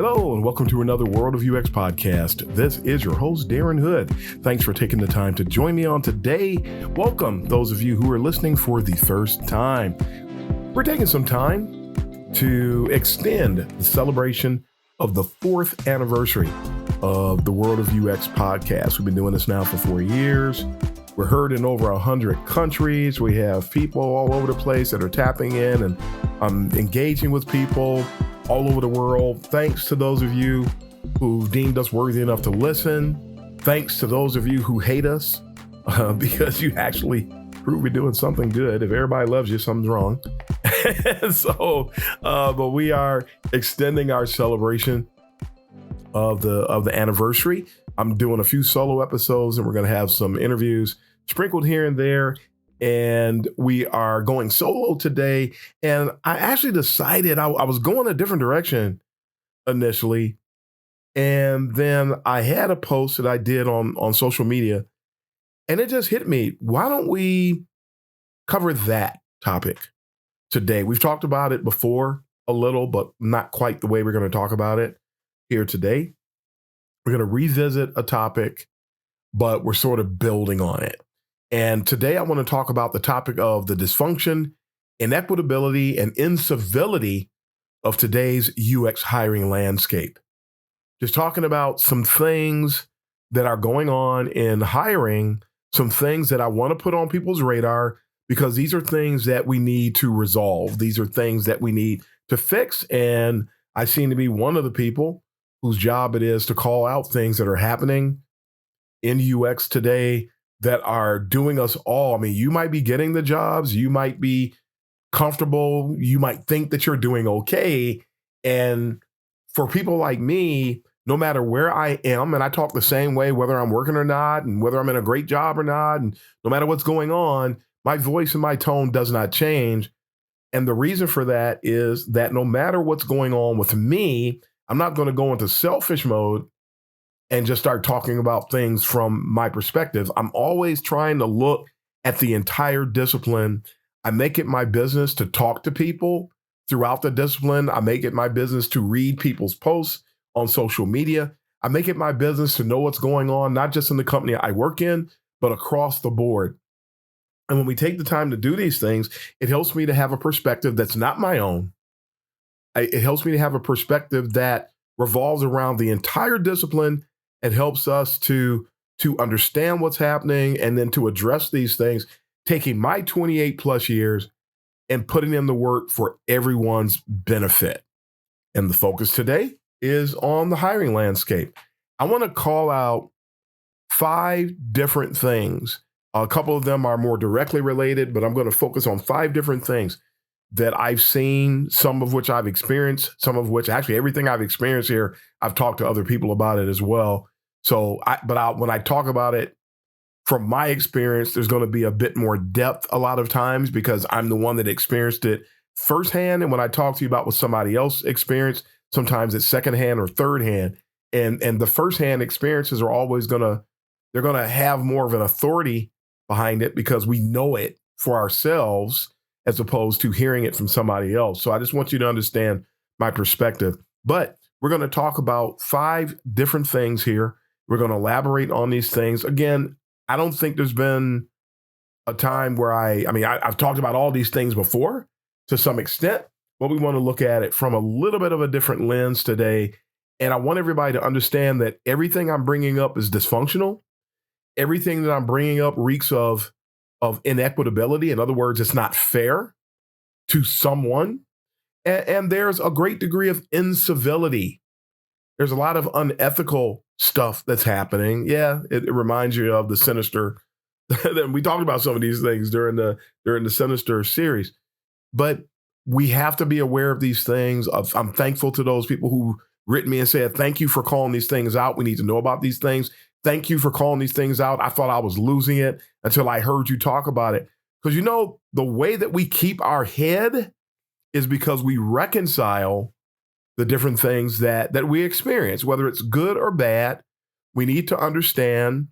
Hello, and welcome to another World of UX podcast. This is your host, Darren Hood. Thanks for taking the time to join me on today. Welcome those of you who are listening for the first time. We're taking some time to extend the celebration of the 4th anniversary of the World of UX podcast. We've been doing this now for 4 years. We're heard in over 100 countries. We have people all over the place that are tapping in and engaging with people all over the world. Thanks to those of you who deemed us worthy enough to listen. Thanks to those of you who hate us because you actually prove we're doing something good. If everybody loves you, something's wrong. But we are extending our celebration of the anniversary. I'm doing a few solo episodes, and we're going to have some interviews sprinkled here and there. And we are going solo today. And I actually decided I was going a different direction initially. And then I had a post that I did on social media, and it just hit me. Why don't we cover that topic today? We've talked about it before a little, but not quite the way we're going to talk about it here today. We're going to revisit a topic, but we're sort of building on it. And today I want to talk about the topic of the dysfunction, inequitability, and incivility of today's UX hiring landscape. Just talking about some things that are going on in hiring, some things that I want to put on people's radar, because these are things that we need to resolve. These are things that we need to fix. And I seem to be one of the people whose job it is to call out things that are happening in UX today that are doing us all. I mean, you might be getting the jobs, you might be comfortable, you might think that you're doing okay. And for people like me, no matter where I am, and I talk the same way, whether I'm working or not, and whether I'm in a great job or not, and no matter what's going on, my voice and my tone does not change. And the reason for that is that no matter what's going on with me, I'm not going to go into selfish mode and just start talking about things from my perspective. I'm always trying to look at the entire discipline. I make it my business to talk to people throughout the discipline. I make it my business to read people's posts on social media. I make it my business to know what's going on, not just in the company I work in, but across the board. And when we take the time to do these things, it helps me to have a perspective that's not my own. It helps me to have a perspective that revolves around the entire discipline. It helps us to understand what's happening and then to address these things, taking my 28 plus years and putting in the work for everyone's benefit. And the focus today is on the hiring landscape. I want to call out 5 different things. A couple of them are more directly related, but I'm going to focus on 5 different things that I've seen, some of which I've experienced, some of which actually everything I've experienced here, I've talked to other people about it as well. So, when I talk about it from my experience, there's going to be a bit more depth a lot of times because I'm the one that experienced it firsthand. And when I talk to you about what somebody else experienced, sometimes it's secondhand or thirdhand. And the firsthand experiences are always they're going to have more of an authority behind it because we know it for ourselves as opposed to hearing it from somebody else. So I just want you to understand my perspective. But we're going to talk about 5 different things here. We're going to elaborate on these things. Again, I don't think there's been a time where I've talked about all these things before to some extent, but we want to look at it from a little bit of a different lens today. And I want everybody to understand that everything I'm bringing up is dysfunctional. Everything that I'm bringing up reeks of inequitability. In other words, it's not fair to someone. And there's a great degree of incivility. There's a lot of unethical stuff that's happening. Yeah, it reminds you of the Sinister. We talked about some of these things during the Sinister series. But we have to be aware of these things. I'm thankful to those people who written me and said, thank you for calling these things out. We need to know about these things. Thank you for calling these things out. I thought I was losing it until I heard you talk about it. Because the way that we keep our head is because we reconcile the different things that we experience, whether it's good or bad. We need to understand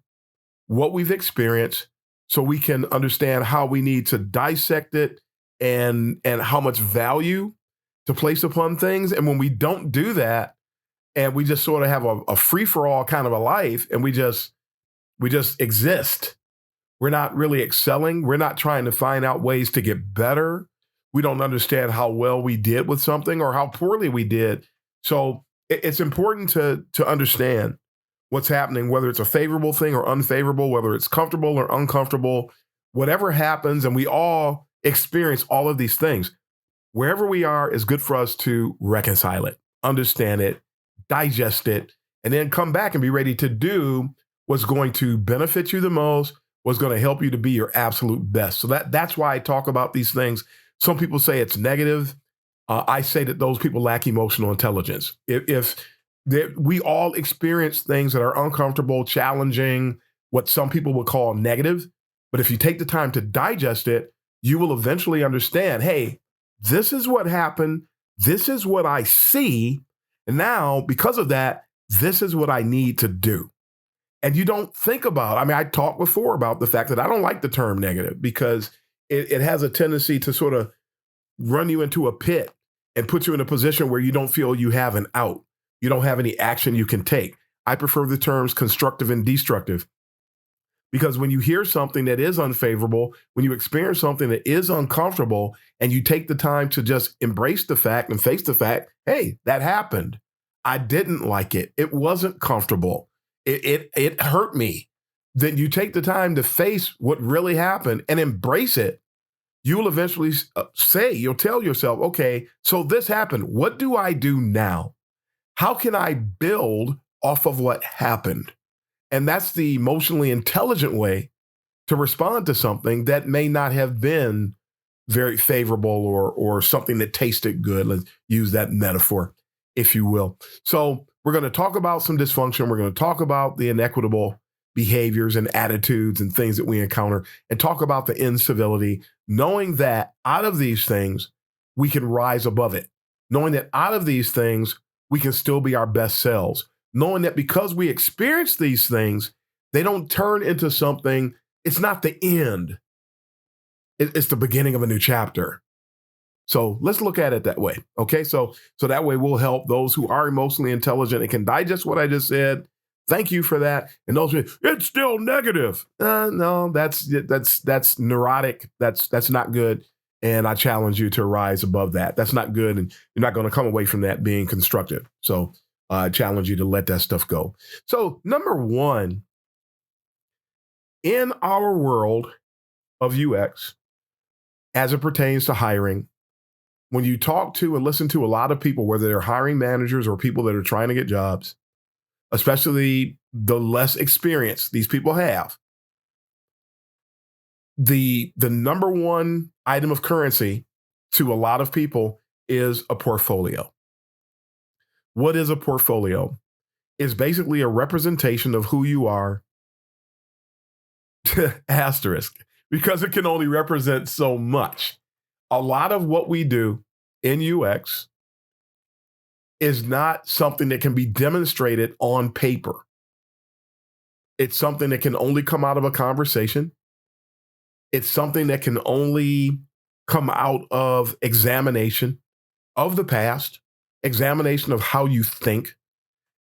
what we've experienced so we can understand how we need to dissect it and how much value to place upon things. And when we don't do that, and we just sort of have a free-for-all kind of a life, and we just exist. We're not really excelling. We're not trying to find out ways to get better. We don't understand how well we did with something or how poorly we did. So it's important to understand what's happening, whether it's a favorable thing or unfavorable, whether it's comfortable or uncomfortable, whatever happens, and we all experience all of these things. Wherever we are is good for us to reconcile it, understand it, digest it, and then come back and be ready to do what's going to benefit you the most, what's going to help you to be your absolute best. So that's why I talk about these things. Some people say it's negative. I say that those people lack emotional intelligence. If we all experience things that are uncomfortable, challenging, what some people would call negative, but if you take the time to digest it, you will eventually understand, hey, this is what happened. This is what I see. And now, because of that, this is what I need to do. And you don't think about, I talked before about the fact that I don't like the term negative because it has a tendency to sort of run you into a pit and put you in a position where you don't feel you have an out. You don't have any action you can take. I prefer the terms constructive and destructive because when you hear something that is unfavorable, when you experience something that is uncomfortable and you take the time to just embrace the fact and face the fact, hey, that happened. I didn't like it. It wasn't comfortable. It hurt me. Then you take the time to face what really happened and embrace it. You will eventually you'll tell yourself, okay, so this happened. What do I do now? How can I build off of what happened? And that's the emotionally intelligent way to respond to something that may not have been very favorable or something that tasted good. Let's use that metaphor, if you will. So we're going to talk about some dysfunction. We're going to talk about the inequitable behaviors and attitudes and things that we encounter and talk about the incivility, knowing that out of these things, we can rise above it, knowing that out of these things, we can still be our best selves, knowing that because we experience these things, they don't turn into something. It's not the end. It's the beginning of a new chapter. So let's look at it that way. Okay. So that way we'll help those who are emotionally intelligent and can digest what I just said. Thank you for that. And those, it's still negative. No, that's neurotic. That's not good. And I challenge you to rise above that. That's not good. And you're not going to come away from that being constructive. So I challenge you to let that stuff go. So number one, in our world of UX, as it pertains to hiring, when you talk to and listen to a lot of people, whether they're hiring managers or people that are trying to get jobs, especially the less experience these people have, the number one item of currency to a lot of people is a portfolio. What is a portfolio? It's basically a representation of who you are, asterisk, because it can only represent so much. A lot of what we do in UX is not something that can be demonstrated on paper. It's something that can only come out of a conversation. It's something that can only come out of examination of the past, examination of how you think.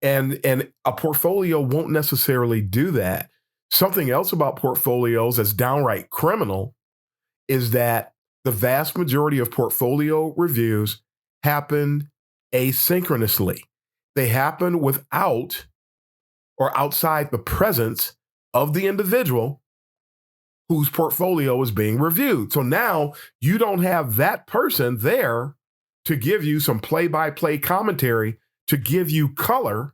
And a portfolio won't necessarily do that. Something else about portfolios that's downright criminal is that the vast majority of portfolio reviews happen asynchronously. They happen without or outside the presence of the individual whose portfolio is being reviewed. So now you don't have that person there to give you some play-by-play commentary, to give you color,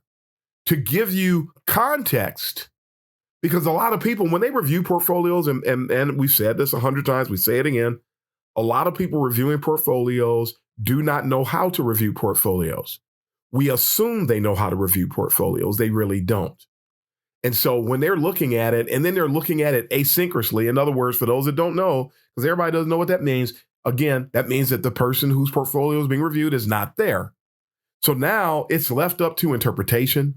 to give you context. Because a lot of people, when they review portfolios, and we've said this 100 times, we say it again, a lot of people reviewing portfolios do not know how to review portfolios. We assume they know how to review portfolios. They really don't. And so when they're looking at it, and then they're looking at it asynchronously, in other words, for those that don't know, because everybody doesn't know what that means, again, that means that the person whose portfolio is being reviewed is not there. So now it's left up to interpretation.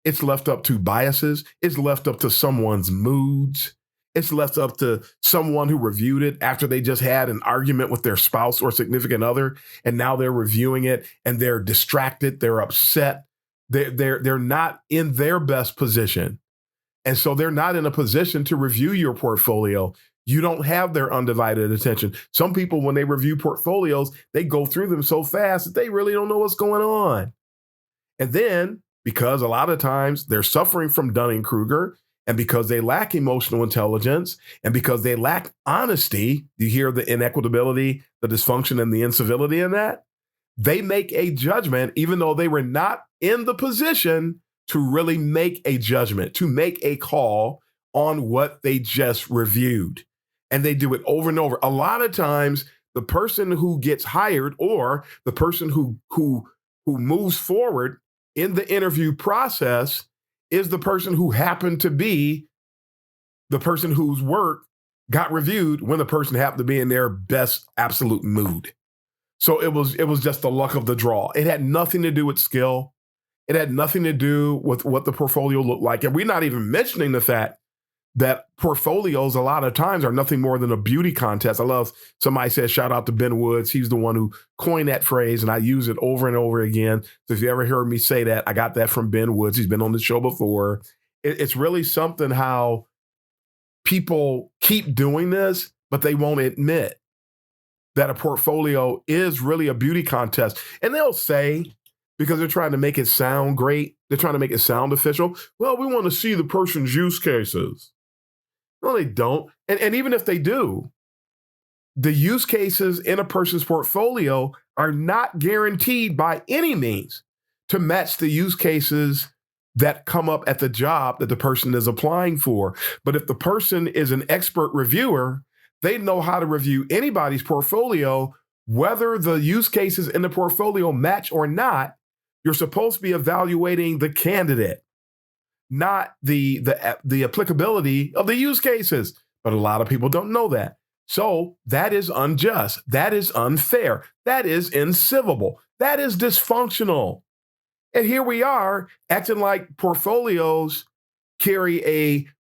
It's left up to biases. It's left up to someone's moods. It's left up to someone who reviewed it after they just had an argument with their spouse or significant other, and now they're reviewing it and they're distracted, they're upset, They're not in their best position. And so they're not in a position to review your portfolio. You don't have their undivided attention. Some people, when they review portfolios, they go through them so fast that they really don't know what's going on. And then, because a lot of times they're suffering from Dunning-Kruger, and because they lack emotional intelligence, and because they lack honesty, you hear the inequitability, the dysfunction, and the incivility in that, they make a judgment, even though they were not in the position to really make a judgment, to make a call on what they just reviewed. And they do it over and over. A lot of times, the person who gets hired or the person who moves forward in the interview process is the person who happened to be the person whose work got reviewed when the person happened to be in their best absolute mood. So it was just the luck of the draw. It had nothing to do with skill. It had nothing to do with what the portfolio looked like. And we're not even mentioning the fact that portfolios a lot of times are nothing more than a beauty contest. I love somebody said, shout out to Ben Woods. He's the one who coined that phrase, and I use it over and over again. So if you ever heard me say that, I got that from Ben Woods. He's been on the show before. It's really something how people keep doing this, but they won't admit that a portfolio is really a beauty contest. And they'll say, because they're trying to make it sound great, they're trying to make it sound official, well, we want to see the person's use cases. No, they don't. And even if they do, the use cases in a person's portfolio are not guaranteed by any means to match the use cases that come up at the job that the person is applying for. But if the person is an expert reviewer, they know how to review anybody's portfolio, whether the use cases in the portfolio match or not. You're supposed to be evaluating the candidate, not the applicability of the use cases. But a lot of people don't know that. So that is unjust. That is unfair. That is incivil. That is dysfunctional. And here we are acting like portfolios carry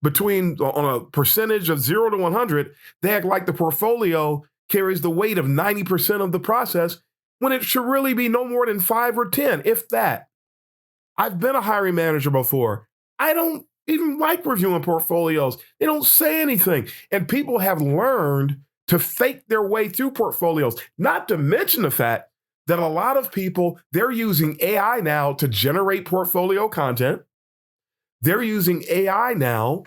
on a percentage of 0 to 100, they act like the portfolio carries the weight of 90% of the process when it should really be no more than 5 or 10, if that. I've been a hiring manager before. I don't even like reviewing portfolios. They don't say anything. And people have learned to fake their way through portfolios, not to mention the fact that a lot of people, they're using AI now to generate portfolio content. They're using AI now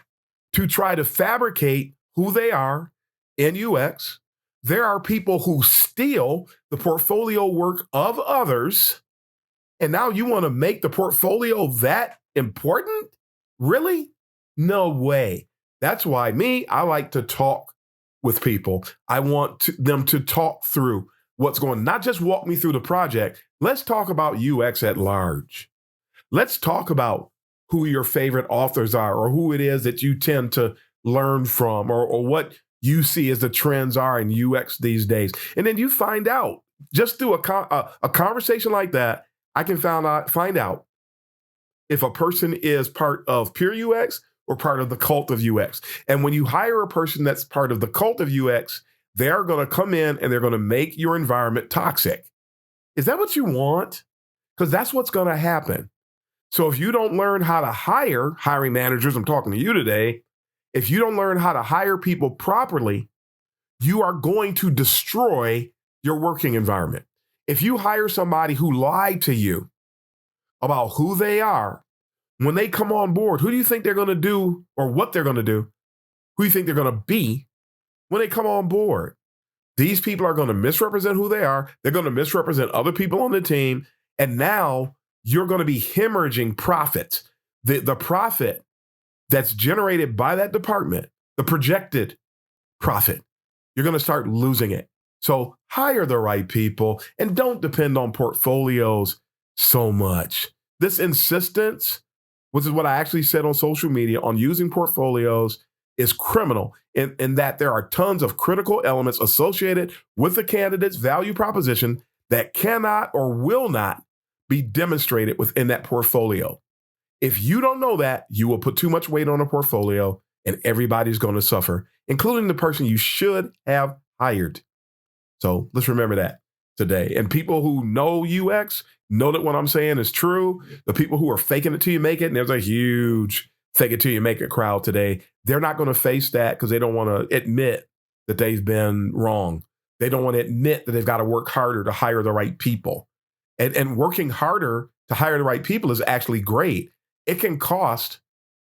to try to fabricate who they are in UX. There are people who steal the portfolio work of others. And now you want to make the portfolio that important? Really? No way. That's why I like to talk with people. I want them to talk through what's going on. Not just walk me through the project. Let's talk about UX at large. Let's talk about who your favorite authors are, or who it is that you tend to learn from, or what you see as the trends are in UX these days. And then you find out, just through a conversation like that, I can find out if a person is part of pure UX or part of the cult of UX. And when you hire a person that's part of the cult of UX, they're going to come in and they're going to make your environment toxic. Is that what you want? Because that's what's going to happen. So if you don't learn how to hiring managers, I'm talking to you today, if you don't learn how to hire people properly, you are going to destroy your working environment. If you hire somebody who lied to you about who they are, when they come on board, who do you think they're going to do, or what they're going to do? Who do you think they're going to be when they come on board? These people are going to misrepresent who they are. They're going to misrepresent other people on the team. And now you're going to be hemorrhaging profits. The profit that's generated by that department, the projected profit, you're going to start losing it. So hire the right people and don't depend on portfolios so much. This insistence, which is what I actually said on social media, on using portfolios is criminal in that there are tons of critical elements associated with the candidate's value proposition that cannot or will not be demonstrated within that portfolio. If you don't know that, you will put too much weight on a portfolio and everybody's going to suffer, including the person you should have hired. So let's remember that. today. And people who know UX know that what I'm saying is true. The people who are faking it till you make it, and there's a huge fake it till you make it crowd today, they're not going to face that because they don't want to admit that they've been wrong. They don't want to admit that they've got to work harder to hire the right people. And working harder to hire the right people is actually great. It can cost,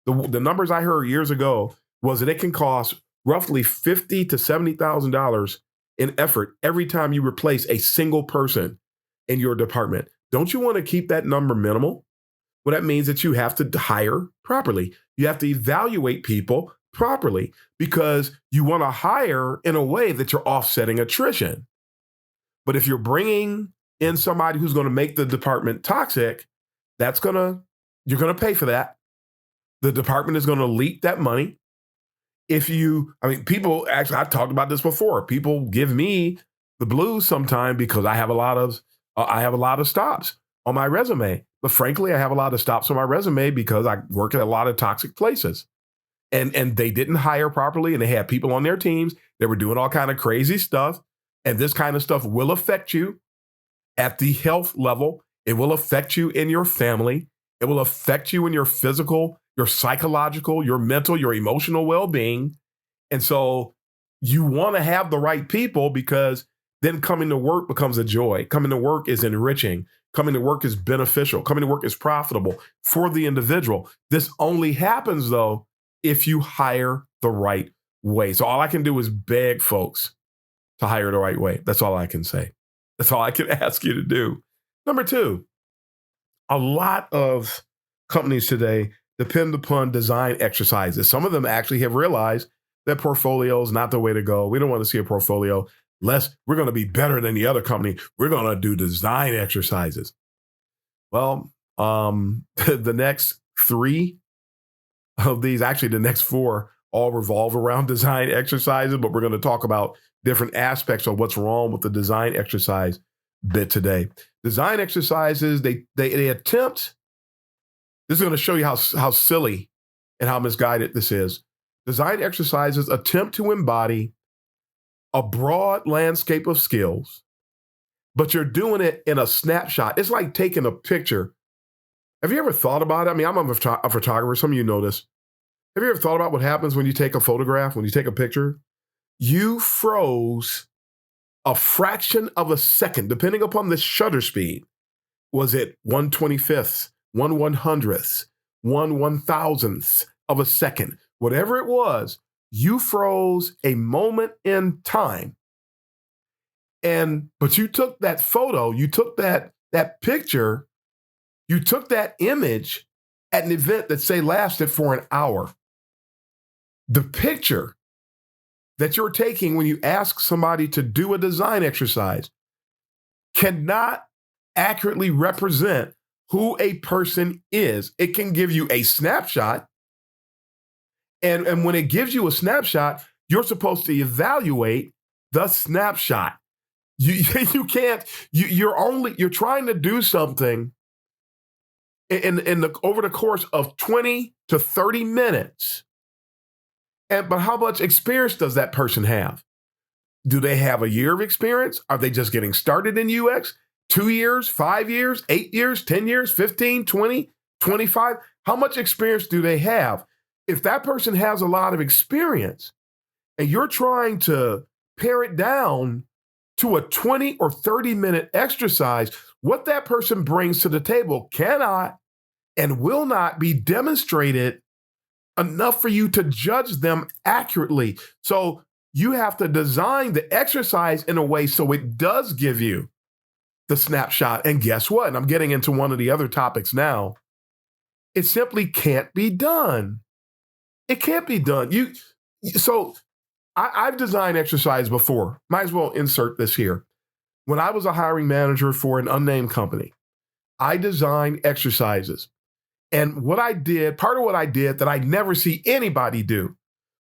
the numbers I heard years ago was that it can cost roughly $50,000 to $70,000 in effort every time you replace a single person in your department. Don't you want to keep that number minimal? Well, that means that you have to hire properly. You have to evaluate people properly because you want to hire in a way that you're offsetting attrition. But if you're bringing in somebody who's going to make the department toxic, you're going to pay for that. The department is going to leak that money. People actually, I've talked about this before. People give me the blues sometimes because I have a lot of stops on my resume. But frankly, I have a lot of stops on my resume because I work at a lot of toxic places. And they didn't hire properly, and they had people on their teams that were doing all kind of crazy stuff. And this kind of stuff will affect you at the health level. It will affect you in your family. It will affect you in your physical, your psychological, your mental, your emotional well-being. And so you want to have the right people because then coming to work becomes a joy. Coming to work is enriching. Coming to work is beneficial. Coming to work is profitable for the individual. This only happens, though, if you hire the right way. So all I can do is beg folks to hire the right way. That's all I can say. That's all I can ask you to do. Number two, a lot of companies today depend upon design exercises. Some of them actually have realized that portfolio is not the way to go. We don't want to see a portfolio. We're going to be better than the other company. We're going to do design exercises. Well, the next three of these, actually the next four, all revolve around design exercises, but we're going to talk about different aspects of what's wrong with the design exercise bit today. Design exercises, they attempt, this is going to show you how silly and how misguided this is. Design exercises attempt to embody a broad landscape of skills, but you're doing it in a snapshot. It's like taking a picture. Have you ever thought about it? I mean, I'm a photographer. Some of you know this. Have you ever thought about what happens when you take a photograph, when you take a picture? You froze a fraction of a second, depending upon the shutter speed. Was it 1/25th, 1/100th, 1/1000th of a second? Whatever it was, you froze a moment in time. But you took that photo, you took that picture, you took that image at an event that, say, lasted for an hour. The picture that you're taking when you ask somebody to do a design exercise cannot accurately represent who a person is. It can give you a snapshot. And when it gives you a snapshot, you're supposed to evaluate the snapshot. You can't, you're trying to do something over the course of 20 to 30 minutes. But how much experience does that person have? Do they have a year of experience? Are they just getting started in UX? 2 years, 5 years, 8 years, 10 years, 15, 20, 25? How much experience do they have? If that person has a lot of experience and you're trying to pare it down to a 20 or 30-minute exercise, what that person brings to the table cannot and will not be demonstrated enough for you to judge them accurately. So you have to design the exercise in a way so it does give you the snapshot. And guess what? And I'm getting into one of the other topics now. It simply can't be done. It can't be done. I've designed exercise before. Might as well insert this here. When I was a hiring manager for an unnamed company, I designed exercises. And part of what I did that I never see anybody do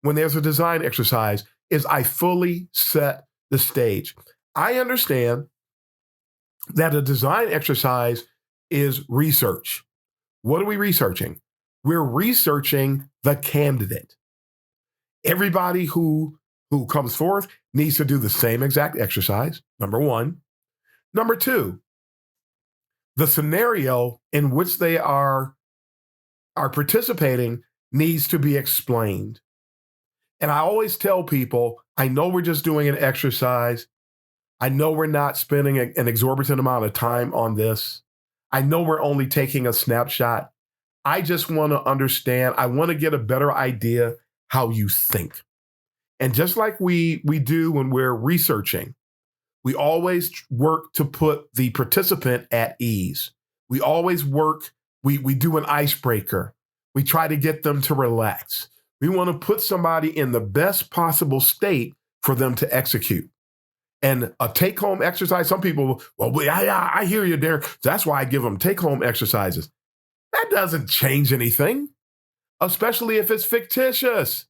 when there's a design exercise is I fully set the stage. I understand that a design exercise is research. What are we researching? We're researching the candidate. Everybody who comes forth needs to do the same exact exercise, number one. Number two, the scenario in which they are participating needs to be explained. And I always tell people, I know we're just doing an exercise. I know we're not spending an exorbitant amount of time on this. I know we're only taking a snapshot. I just want to understand. I want to get a better idea how you think. And just like we do when we're researching, we always work to put the participant at ease. We always work, we do an icebreaker. We try to get them to relax. We want to put somebody in the best possible state for them to execute. And a take-home exercise, some people, well, I hear you, Darren. That's why I give them take-home exercises. That doesn't change anything, especially if it's fictitious.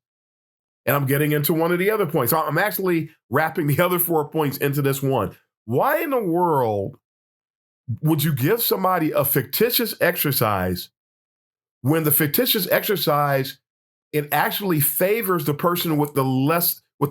And I'm getting into one of the other points. I'm actually wrapping the other 4 points into this one. Why in the world would you give somebody a fictitious exercise when the fictitious exercise, it actually favors the person with the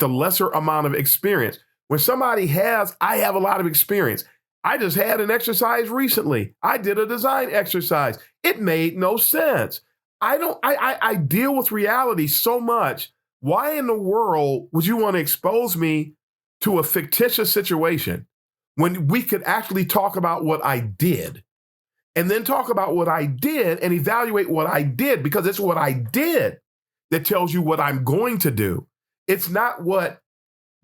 lesser amount of experience? When somebody I have a lot of experience. I just had an exercise recently. I did a design exercise. It made no sense. I deal with reality so much. Why in the world would you want to expose me to a fictitious situation when we could actually talk about what I did and then talk about what I did and evaluate what I did, because it's what I did that tells you what I'm going to do. It's not what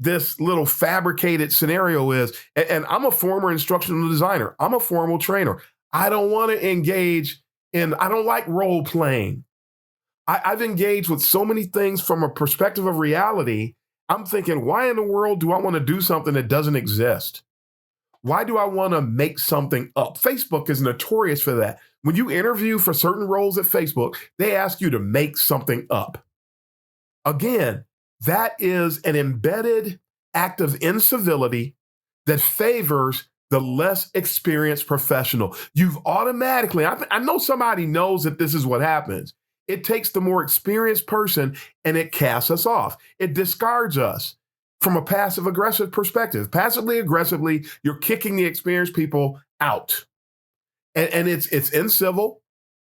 this little fabricated scenario is. And I'm a former instructional designer. I'm a formal trainer. I don't want to engage I don't like role playing. I've engaged with so many things from a perspective of reality. I'm thinking, why in the world do I want to do something that doesn't exist? Why do I want to make something up? Facebook is notorious for that. When you interview for certain roles at Facebook, they ask you to make something up. Again, that is an embedded act of incivility that favors the less experienced professional. You've automatically, I know somebody knows that this is what happens. It takes the more experienced person and it casts us off. It discards us from a passive aggressive perspective. Passively aggressively, you're kicking the experienced people out. And it's incivil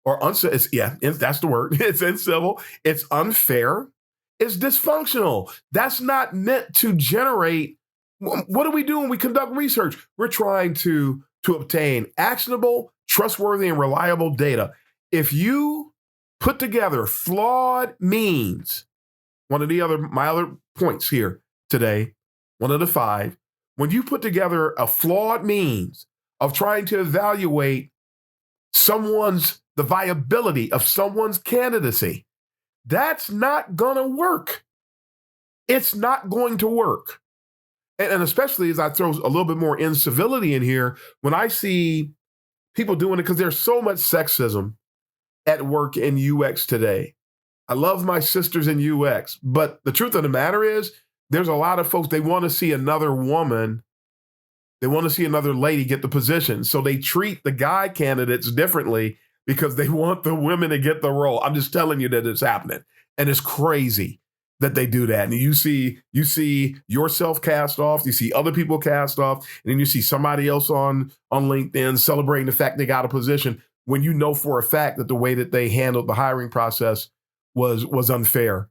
or uncivil. That's the word. It's incivil. It's unfair. It's dysfunctional. That's not meant to generate. What do we do when we conduct research? We're trying to obtain actionable, trustworthy, and reliable data. If you put together flawed means, my other points here today, one of the 5, when you put together a flawed means of trying to evaluate the viability of someone's candidacy, that's not going to work. It's not going to work. And especially as I throw a little bit more incivility in here, when I see people doing it, because there's so much sexism at work in UX today. I love my sisters in UX, but the truth of the matter is there's a lot of folks, they want to see another woman, they want to see another lady get the position. So they treat the guy candidates differently because they want the women to get the role. I'm just telling you that it's happening. And it's crazy that they do that. And you see yourself cast off, you see other people cast off, and then you see somebody else on LinkedIn celebrating the fact they got a position when you know for a fact that the way that they handled the hiring process was unfair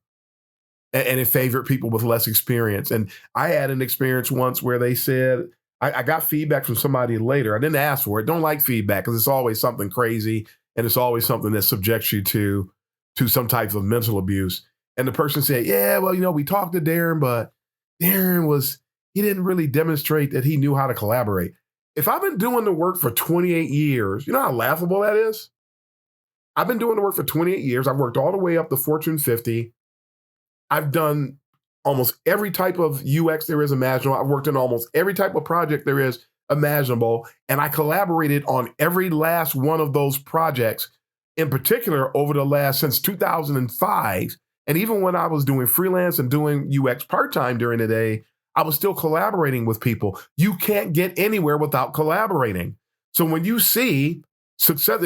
and it favored people with less experience. And I had an experience once where they said, I got feedback from somebody later. I didn't ask for it. Don't like feedback because it's always something crazy and it's always something that subjects you to some type of mental abuse. And the person said, yeah, well, we talked to Darren, but Darren he didn't really demonstrate that he knew how to collaborate. If I've been doing the work for 28 years, you know how laughable that is? I've been doing the work for 28 years. I've worked all the way up to Fortune 50. I've done almost every type of UX there is imaginable. I've worked in almost every type of project there is imaginable. And I collaborated on every last one of those projects, in particular since 2005. And even when I was doing freelance and doing UX part-time during the day, I was still collaborating with people. You can't get anywhere without collaborating. So when you see success,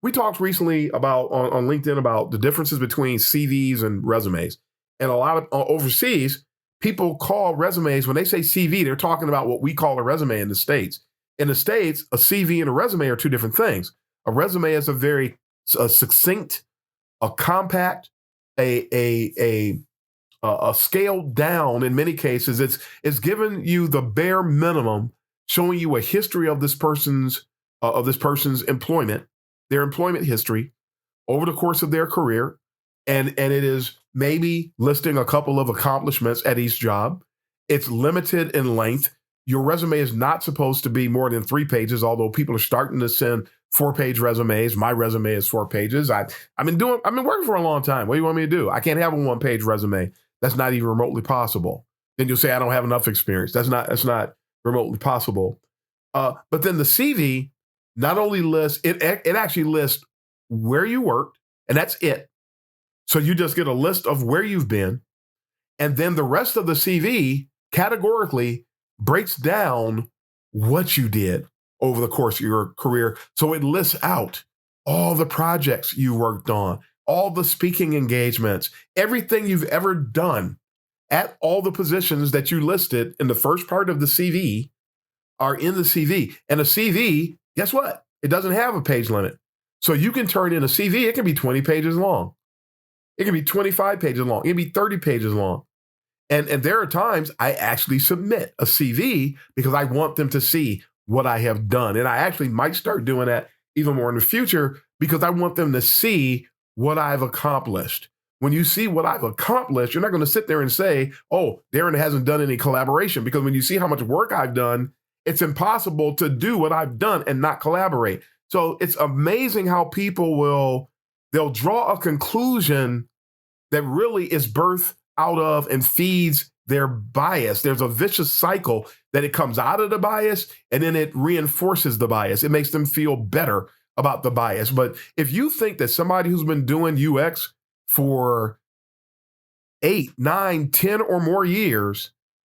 we talked recently about on LinkedIn about the differences between CVs and resumes. And a lot of overseas, people call resumes, when they say CV, they're talking about what we call a resume in the States. In the States, a CV and a resume are two different things. A resume is a very succinct, a compact, a scaled down. In many cases, it's giving you the bare minimum, showing you a history of this person's employment, their employment history over the course of their career, and it is maybe listing a couple of accomplishments at each job. It's limited in length. Your resume is not supposed to be more than 3 pages, although people are starting to send 4-page resumes. My resume is 4 pages. I've been working for a long time. What do you want me to do? I can't have a 1-page resume. That's not even remotely possible. Then you'll say I don't have enough experience. That's not remotely possible. But then the CV not only lists, it actually lists where you worked, and that's it. So you just get a list of where you've been. And then the rest of the CV categorically breaks down what you did over the course of your career. So it lists out all the projects you worked on, all the speaking engagements, everything you've ever done at all the positions that you listed in the first part of the CV are in the CV. And a CV, guess what? It doesn't have a page limit. So you can turn in a CV, it can be 20 pages long. It can be 25 pages long. It can be 30 pages long. And there are times I actually submit a CV because I want them to see what I have done. And I actually might start doing that even more in the future because I want them to see what I've accomplished. When you see what I've accomplished, you're not going to sit there and say, oh, Darren hasn't done any collaboration, because when you see how much work I've done, it's impossible to do what I've done and not collaborate. So it's amazing how people they'll draw a conclusion that really is birthed out of and feeds their bias. There's a vicious cycle that it comes out of the bias and then it reinforces the bias. It makes them feel better about the bias. But if you think that somebody who's been doing UX for 8, 9, 10 or more years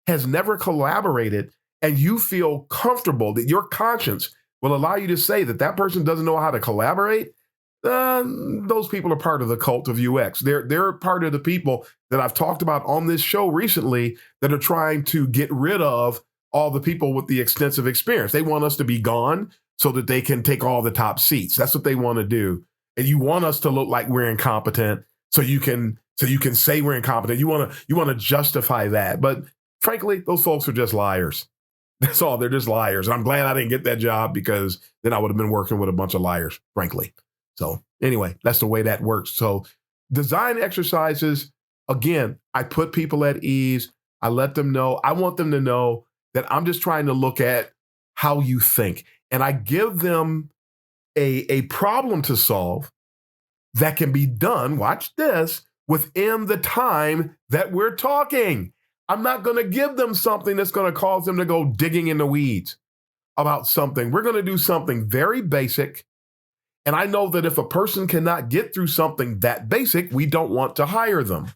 has never collaborated, and you feel comfortable that your conscience will allow you to say that that person doesn't know how to collaborate, those people are part of the cult of UX. They're part of the people that I've talked about on this show recently that are trying to get rid of all the people with the extensive experience. They want us to be gone so that they can take all the top seats. That's what they want to do. And you want us to look like we're incompetent so you can say we're incompetent. You want to justify that. But frankly, those folks are just liars. That's all. They're just liars. And I'm glad I didn't get that job, because then I would have been working with a bunch of liars, frankly. So anyway, that's the way that works. So design exercises, again, I put people at ease. I let them know. I want them to know that I'm just trying to look at how you think. And I give them a problem to solve that can be done, watch this, within the time that we're talking. I'm not going to give them something that's going to cause them to go digging in the weeds about something. We're going to do something very basic. And I know that if a person cannot get through something that basic, we don't want to hire them.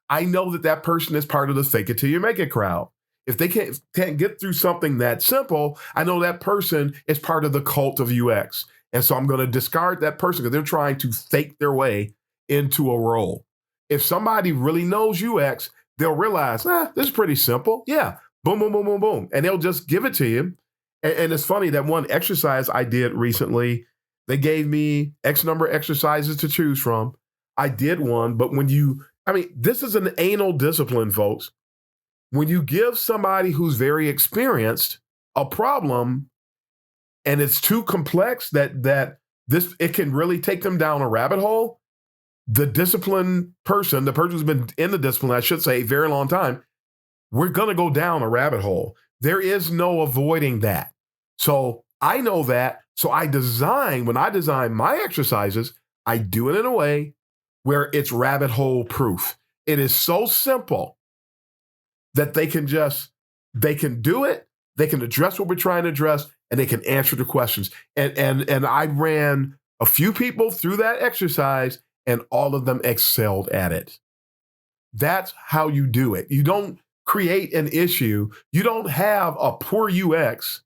I know that that person is part of the fake it till you make it crowd. If they can't get through something that simple, I know that person is part of the cult of UX. And so I'm going to discard that person because they're trying to fake their way into a role. If somebody really knows UX, they'll realize, this is pretty simple. Yeah, boom, boom, boom, boom, boom. And they'll just give it to you. And it's funny that one exercise I did recently, they gave me X number of exercises to choose from. I did one, but this is an anal discipline, folks. When you give somebody who's very experienced a problem and it's too complex that it can really take them down a rabbit hole, the disciplined person, the person who's been in the discipline, I should say, a very long time, we're going to go down a rabbit hole. There is no avoiding that. So I know that. So when I design my exercises, I do it in a way where it's rabbit hole proof. It is so simple that they can do it, they can address what we're trying to address, and they can answer the questions. And I ran a few people through that exercise, and all of them excelled at it. That's how you do it. You don't create an issue. You don't have a poor UX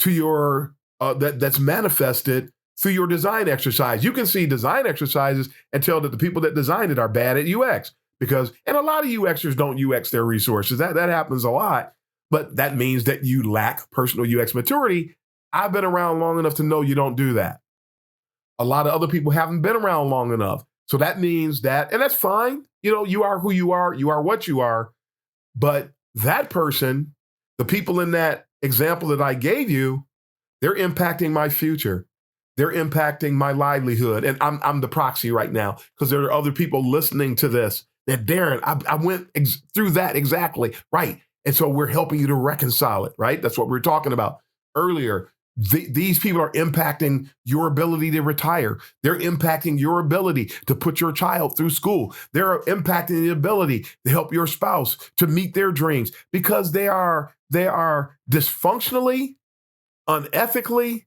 to your that's manifested through your design exercise. You can see design exercises and tell that the people that designed it are bad at UX, and a lot of UXers don't UX their resources. That happens a lot. but that means that you lack personal UX maturity. I've been around long enough to know you don't do that. A lot of other people haven't been around long enough. So that means that, and that's fine. You are who you are what you are. But that person, the people in that example that I gave you, they're impacting my future. They're impacting my livelihood. And I'm the proxy right now because there are other people listening to this that, Darren, I went through that exactly. Right. And so we're helping you to reconcile it, right? That's what we were talking about earlier. These people are impacting your ability to retire. They're impacting your ability to put your child through school. They're impacting the ability to help your spouse to meet their dreams because they are dysfunctionally, unethically,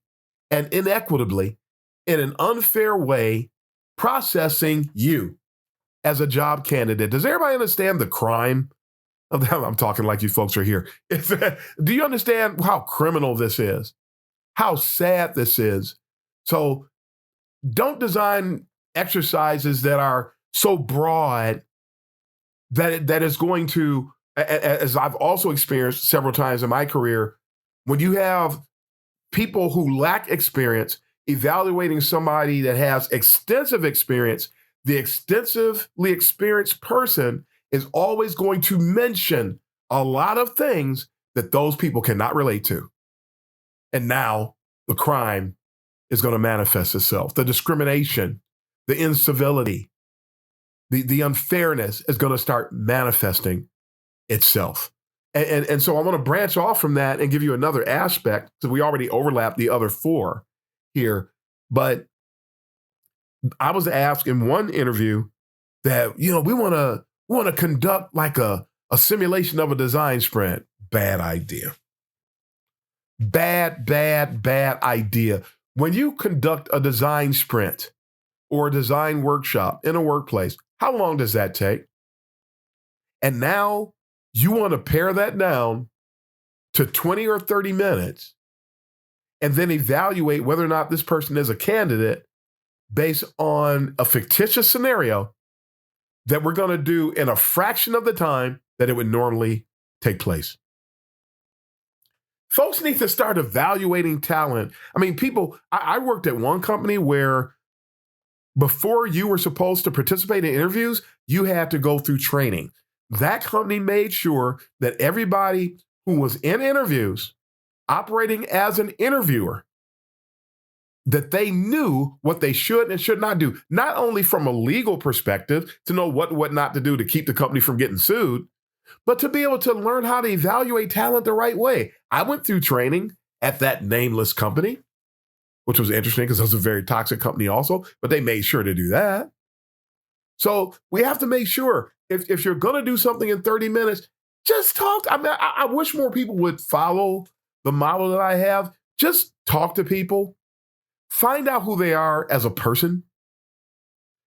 and inequitably in an unfair way processing you as a job candidate. Does everybody understand the crime of that? I'm talking like you folks are here. Do you understand how criminal this is? How sad this is. So don't design exercises that are so broad that is going to, as I've also experienced several times in my career, when you have people who lack experience evaluating somebody that has extensive experience, the extensively experienced person is always going to mention a lot of things that those people cannot relate to. And now the crime is going to manifest itself. The discrimination, the incivility, the unfairness is going to start manifesting itself. And so I want to branch off from that and give you another aspect, because we already overlapped the other four here. But I was asked in one interview that, we want to conduct like a simulation of a design sprint. Bad idea. Bad idea. When you conduct a design sprint or a design workshop in a workplace, how long does that take? And now you want to pare that down to 20 or 30 minutes and then evaluate whether or not this person is a candidate based on a fictitious scenario that we're going to do in a fraction of the time that it would normally take place. Folks need to start evaluating talent. I mean, I worked at one company where before you were supposed to participate in interviews, you had to go through training. That company made sure that everybody who was in interviews, operating as an interviewer, that they knew what they should and should not do, not only from a legal perspective to know what not to do to keep the company from getting sued, but to be able to learn how to evaluate talent the right way. I went through training at that nameless company, which was interesting because it was a very toxic company also, but they made sure to do that. So we have to make sure if you're going to do something in 30 minutes, just talk. I mean, I wish more people would follow the model that I have. Just talk to people, find out who they are as a person.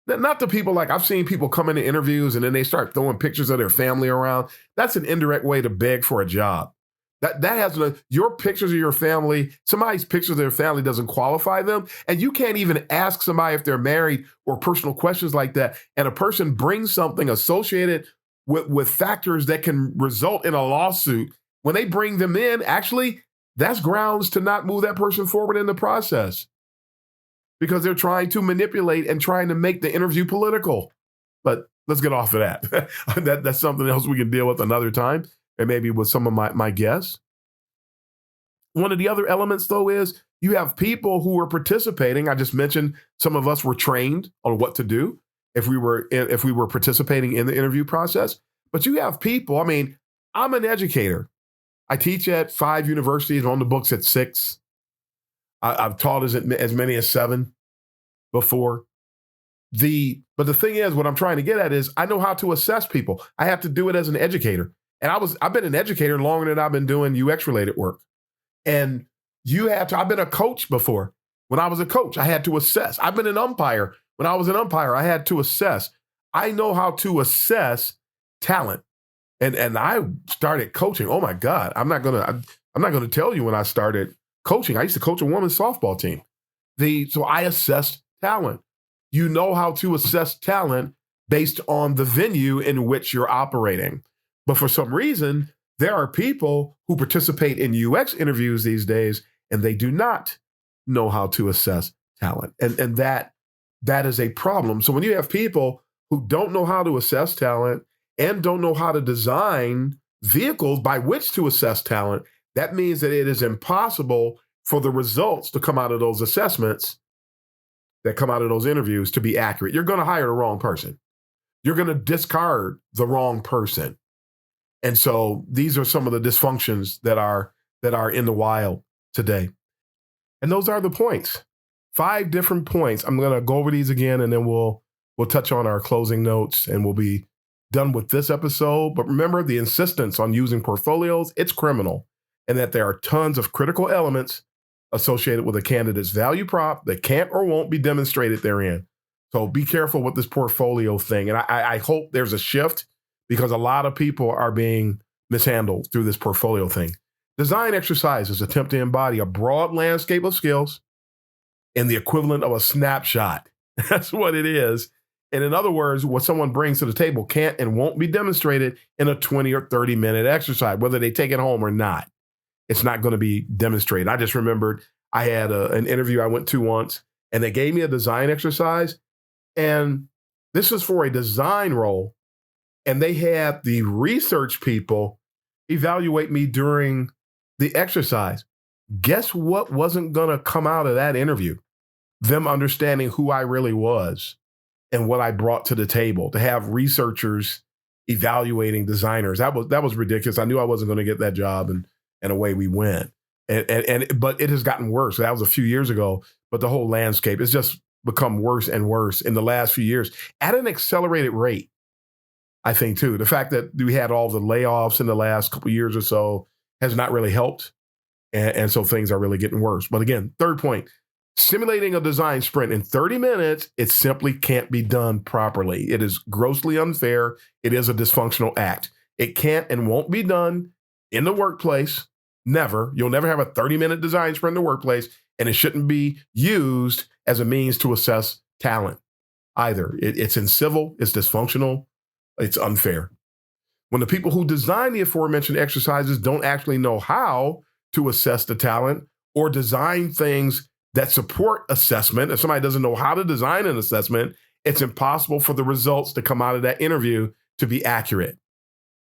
Not the people like I've seen people come into interviews and then they start throwing pictures of their family around. That's an indirect way to beg for a job. That has your pictures of your family, somebody's pictures of their family doesn't qualify them. And you can't even ask somebody if they're married or personal questions like that. And a person brings something associated with factors that can result in a lawsuit. When they bring them in, actually, that's grounds to not move that person forward in the process because they're trying to manipulate and trying to make the interview political. But let's get off of that. That's something else we can deal with another time. And maybe with some of my guests. One of the other elements, though, is you have people who are participating. I just mentioned some of us were trained on what to do if we were participating in the interview process. But you have people. I mean, I'm an educator. I teach at 5 universities, on the books at 6. I've taught as many as 7 before. But the thing is, what I'm trying to get at is I know how to assess people. I have to do it as an educator. And I've been an educator longer than I've been doing UX related work. And I've been a coach before. When I was a coach, I had to assess. I've been an umpire. When I was an umpire, I had to assess. I know how to assess talent. And I started coaching. Oh my God. I'm not gonna tell you when I started coaching. I used to coach a women's softball team. So I assessed talent. You know how to assess talent based on the venue in which you're operating. But for some reason, There are people who participate in UX interviews these days, and they do not know how to assess talent. And that is a problem. So when you have people who don't know how to assess talent and don't know how to design vehicles by which to assess talent, that means that it is impossible for the results to come out of those assessments, that come out of those interviews, to be accurate. You're going to hire the wrong person. You're going to discard the wrong person. And so these are some of the dysfunctions that are in the wild today. And those are the points. 5 different points. I'm going to go over these again, and then we'll touch on our closing notes, and we'll be done with this episode. But remember, the insistence on using portfolios, it's criminal, and that there are tons of critical elements associated with a candidate's value prop that can't or won't be demonstrated therein. So be careful with this portfolio thing. And I hope there's a shift, because a lot of people are being mishandled through this portfolio thing. Design exercises attempt to embody a broad landscape of skills in the equivalent of a snapshot. That's what it is. And in other words, what someone brings to the table can't and won't be demonstrated in a 20 or 30-minute exercise, whether they take it home or not. It's not going to be demonstrated. I just remembered I had an interview I went to once, and they gave me a design exercise. And this was for a design role. And they had the research people evaluate me during the exercise. Guess what wasn't going to come out of that interview? Them understanding who I really was and what I brought to the table. To have researchers evaluating designers, that was ridiculous. I knew I wasn't going to get that job, and away we went. But it has gotten worse. That was a few years ago, but the whole landscape has just become worse and worse in the last few years at an accelerated rate. I think too, the fact that we had all the layoffs in the last couple of years or so has not really helped. And so things are really getting worse. But again, third point, simulating a design sprint in 30 minutes, it simply can't be done properly. It is grossly unfair. It is a dysfunctional act. It can't and won't be done in the workplace. Never. You'll never have a 30-minute design sprint in the workplace, and it shouldn't be used as a means to assess talent either. It's incivil, it's dysfunctional, it's unfair. When the people who design the aforementioned exercises don't actually know how to assess the talent or design things that support assessment, if somebody doesn't know how to design an assessment, it's impossible for the results to come out of that interview to be accurate.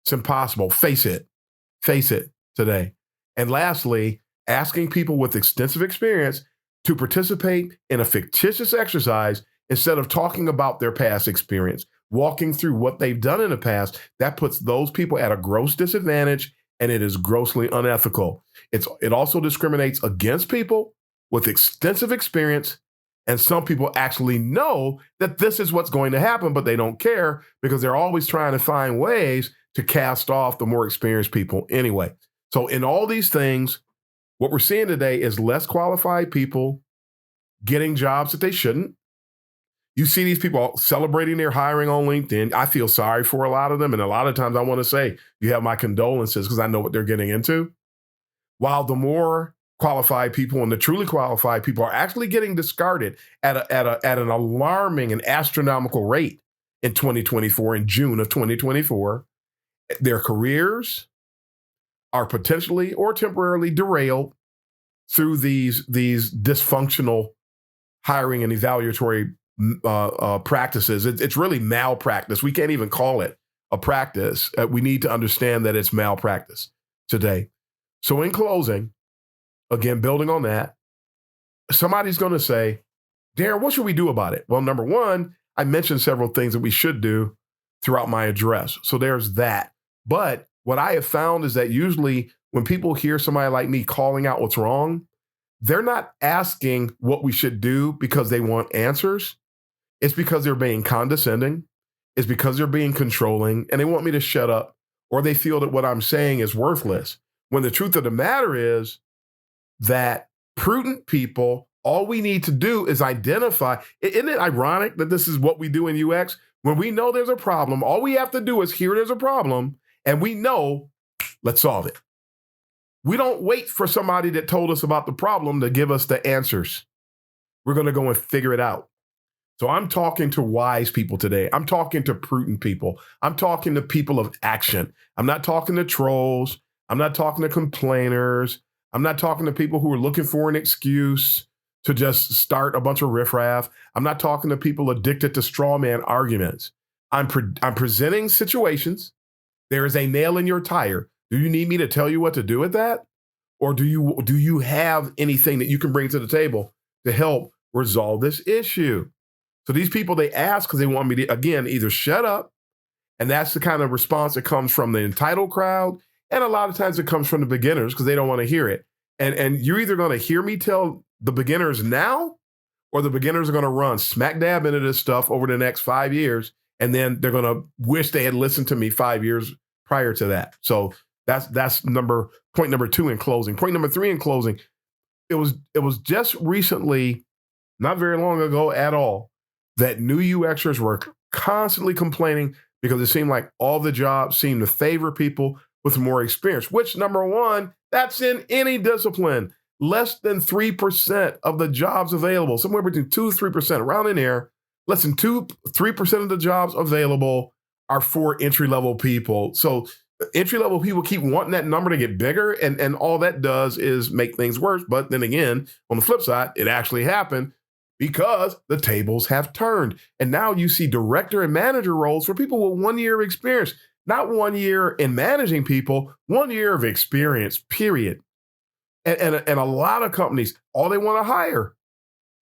It's impossible. Face it today. And lastly, asking people with extensive experience to participate in a fictitious exercise instead of talking about their past experience, walking through what they've done in the past, that puts those people at a gross disadvantage, and it is grossly unethical. It also discriminates against people with extensive experience, and some people actually know that this is what's going to happen, but they don't care because they're always trying to find ways to cast off the more experienced people anyway. So in all these things, what we're seeing today is less qualified people getting jobs that they shouldn't. You see these people celebrating their hiring on LinkedIn. I feel sorry for a lot of them. And a lot of times I want to say, you have my condolences, because I know what they're getting into. While the more qualified people and the truly qualified people are actually getting discarded at an alarming and astronomical rate in 2024, in June of 2024, their careers are potentially or temporarily derailed through these dysfunctional hiring and evaluatory practices. It's really malpractice. We can't even call it a practice. We need to understand that it's malpractice today. So in closing, again, building on that, somebody's going to say, Darren, what should we do about it? Well, number one, I mentioned several things that we should do throughout my address. So there's that. But what I have found is that usually when people hear somebody like me calling out what's wrong, they're not asking what we should do because they want answers. It's because they're being condescending. It's because they're being controlling, and they want me to shut up, or they feel that what I'm saying is worthless. When the truth of the matter is that prudent people, all we need to do is identify. Isn't it ironic that this is what we do in UX? When we know there's a problem, all we have to do is hear there's a problem, and we know, let's solve it. We don't wait for somebody that told us about the problem to give us the answers. We're going to go and figure it out. So I'm talking to wise people today. I'm talking to prudent people. I'm talking to people of action. I'm not talking to trolls. I'm not talking to complainers. I'm not talking to people who are looking for an excuse to just start a bunch of riffraff. I'm not talking to people addicted to straw man arguments. I'm presenting situations. There is a nail in your tire. Do you need me to tell you what to do with that? Or do you have anything that you can bring to the table to help resolve this issue? So these people, they ask because they want me to, again, either shut up, and that's the kind of response that comes from the entitled crowd, and a lot of times it comes from the beginners because they don't want to hear it. And you're either going to hear me tell the beginners now, or the beginners are going to run smack dab into this stuff over the next 5 years, and then they're going to wish they had listened to me 5 years prior to that. So that's point number 2 in closing. Point number 3 in closing. It was just recently, not very long ago at all, that new UXers were constantly complaining because it seemed like all the jobs seemed to favor people with more experience, which, number one, that's in any discipline. Less than 3% of the jobs available, somewhere between 2-3%, around in there, less than 3% of the jobs available are for entry-level people. So entry-level people keep wanting that number to get bigger, and all that does is make things worse. But then again, on the flip side, it actually happened because the tables have turned. And now you see director and manager roles for people with 1 year of experience, not 1 year in managing people, 1 year of experience, period. And a lot of companies, all they want to hire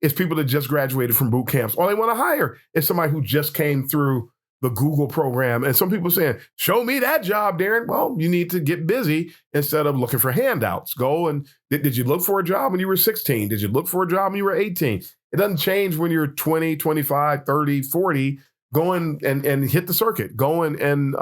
is people that just graduated from boot camps. All they want to hire is somebody who just came through the Google program. And some people saying, show me that job, Darren. Well, you need to get busy instead of looking for handouts. Go and did you look for a job when you were 16? Did you look for a job when you were 18? It doesn't change when you're 20, 25, 30, 40. Go and hit the circuit. Go and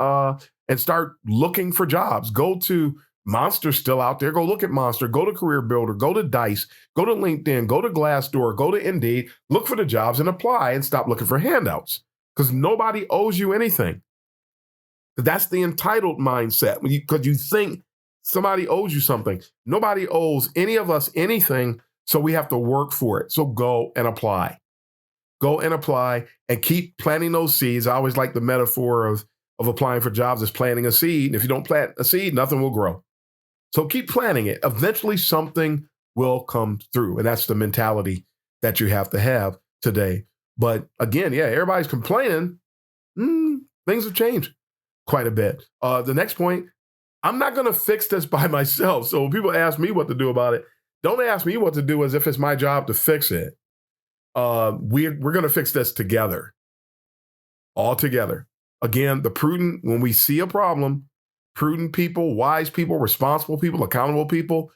start looking for jobs. Go to Monster's still out there. Go look at Monster. Go to Career Builder. Go to Dice. Go to LinkedIn. Go to Glassdoor. Go to Indeed. Look for the jobs and apply, and stop looking for handouts, because nobody owes you anything. That's the entitled mindset, because you think somebody owes you something. Nobody owes any of us anything, so we have to work for it. So go and apply. Go and apply and keep planting those seeds. I always like the metaphor of applying for jobs as planting a seed. And if you don't plant a seed, nothing will grow. So keep planting it. Eventually something will come through. And that's the mentality that you have to have today. But again, yeah, everybody's complaining. Things have changed quite a bit. The next point, I'm not going to fix this by myself. So when people ask me what to do about it, don't ask me what to do as if it's my job to fix it. We're going to fix this together, all together. Again, when we see a problem, prudent people, wise people, responsible people, accountable people,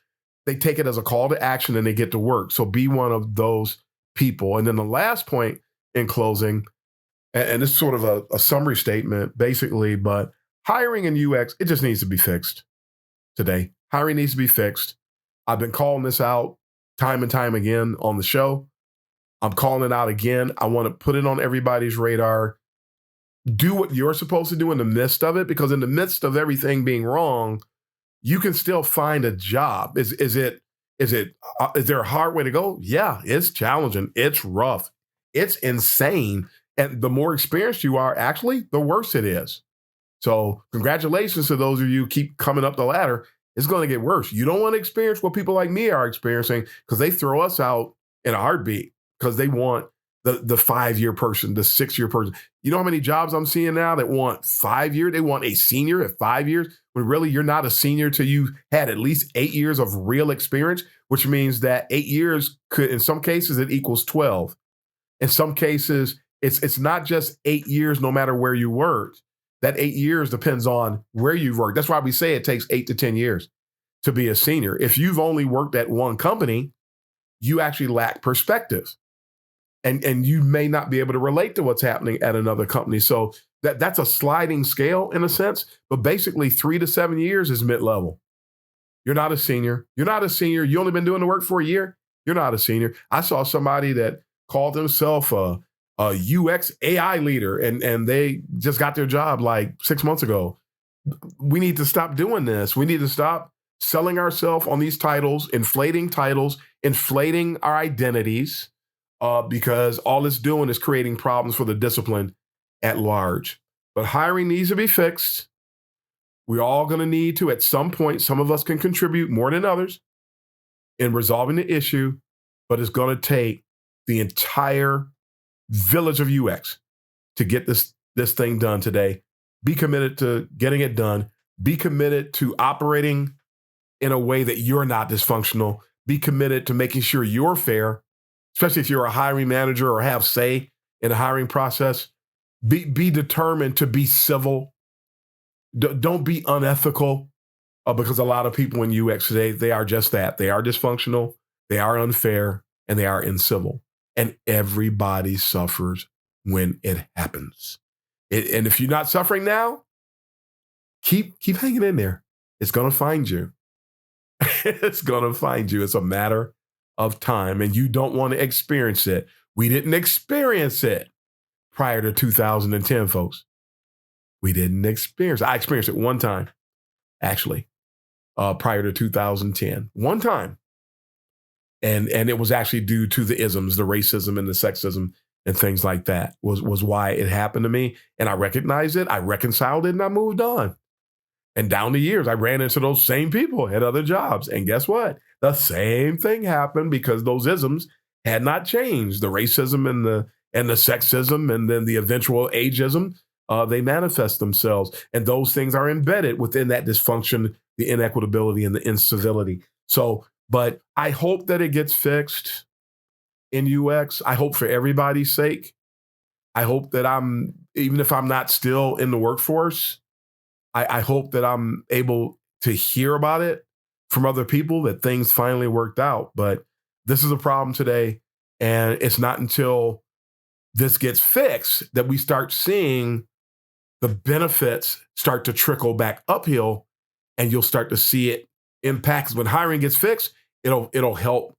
they take it as a call to action and they get to work. So be one of those people. And then the last point in closing, and this is sort of a summary statement, basically, but hiring in UX, it just needs to be fixed today. Hiring needs to be fixed. I've been calling this out time and time again on the show. I'm calling it out again. I want to put it on everybody's radar. Do what you're supposed to do in the midst of it, because in the midst of everything being wrong, you can still find a job. Is there a hard way to go? Yeah, it's challenging. It's rough. It's insane. And the more experienced you are, actually, the worse it is. So congratulations to those of you who keep coming up the ladder. It's going to get worse. You don't want to experience what people like me are experiencing, because they throw us out in a heartbeat because they want the 5-year person, the 6-year person. You know how many jobs I'm seeing now that want 5 years? They want a senior at 5 years, when really you're not a senior till you had at least 8 years of real experience, which means that 8 years could, in some cases, it equals 12. In some cases, it's not just 8 years no matter where you worked. That 8 years depends on where you've worked. That's why we say it takes 8 to 10 years to be a senior. If you've only worked at one company, you actually lack perspective. And you may not be able to relate to what's happening at another company. So that's a sliding scale in a sense, but basically 3 to 7 years is mid-level. You're not a senior. You're not a senior. You only been doing the work for a year. You're not a senior. I saw somebody that called himself a UX AI leader, and they just got their job like 6 months ago. We need to stop doing this. We need to stop selling ourselves on these titles, inflating our identities, because all it's doing is creating problems for the discipline at large. But hiring needs to be fixed. We're all going to need to, at some point, some of us can contribute more than others in resolving the issue, but it's going to take the entire village of UX to get this thing done today. Be committed to getting it done. Be committed to operating in a way that you're not dysfunctional. Be committed to making sure you're fair, especially if you're a hiring manager or have say in the hiring process. Be determined to be civil. Don't be unethical, because a lot of people in UX today, they are just that. They are dysfunctional, they are unfair, and they are incivil. And everybody suffers when it happens. And if you're not suffering now, keep hanging in there. It's going to find you. It's going to find you. It's a matter of time, and you don't want to experience it. We didn't experience it prior to 2010, folks. We didn't experience it. I experienced it one time, actually, prior to 2010. One time. And it was actually due to the isms, the racism and the sexism and things like that was why it happened to me. And I recognized it, I reconciled it, and I moved on. And down the years, I ran into those same people at other jobs. And guess what? The same thing happened because those isms had not changed. The racism and the sexism and then the eventual ageism, they manifest themselves. And those things are embedded within that dysfunction, the inequitability and the incivility. So, but I hope that it gets fixed in UX. I hope for everybody's sake. I hope that even if I'm not still in the workforce, I hope that I'm able to hear about it from other people, that things finally worked out. But this is a problem today. And it's not until this gets fixed that we start seeing the benefits start to trickle back uphill, and you'll start to see it impact. When hiring gets fixed, it'll help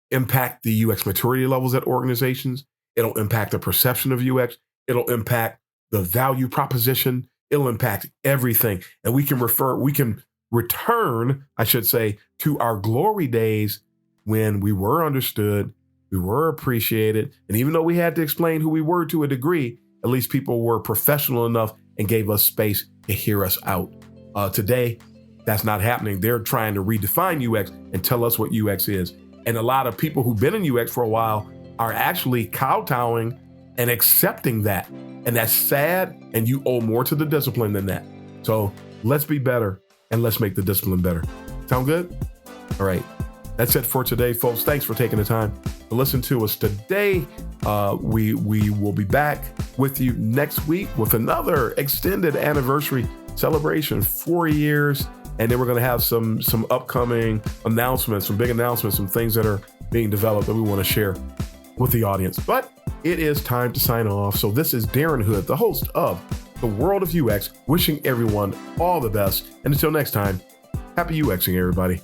impact the UX maturity levels at organizations. It'll impact the perception of UX. It'll impact the value proposition. It'll impact everything. And we can return, I should say, to our glory days when we were understood, we were appreciated. And even though we had to explain who we were to a degree, at least people were professional enough and gave us space to hear us out. Today, that's not happening. They're trying to redefine UX and tell us what UX is. And a lot of people who've been in UX for a while are actually kowtowing and accepting that. And that's sad, and you owe more to the discipline than that. So let's be better, and let's make the discipline better. Sound good? All right. That's it for today, folks. Thanks for taking the time to listen to us today. We will be back with you next week with another extended anniversary celebration, 4 years. And then we're going to have some upcoming announcements, some big announcements, some things that are being developed that we want to share with the audience. But it is time to sign off. So this is Darren Hood, the host of The World of UX, wishing everyone all the best. And until next time, happy UXing, everybody.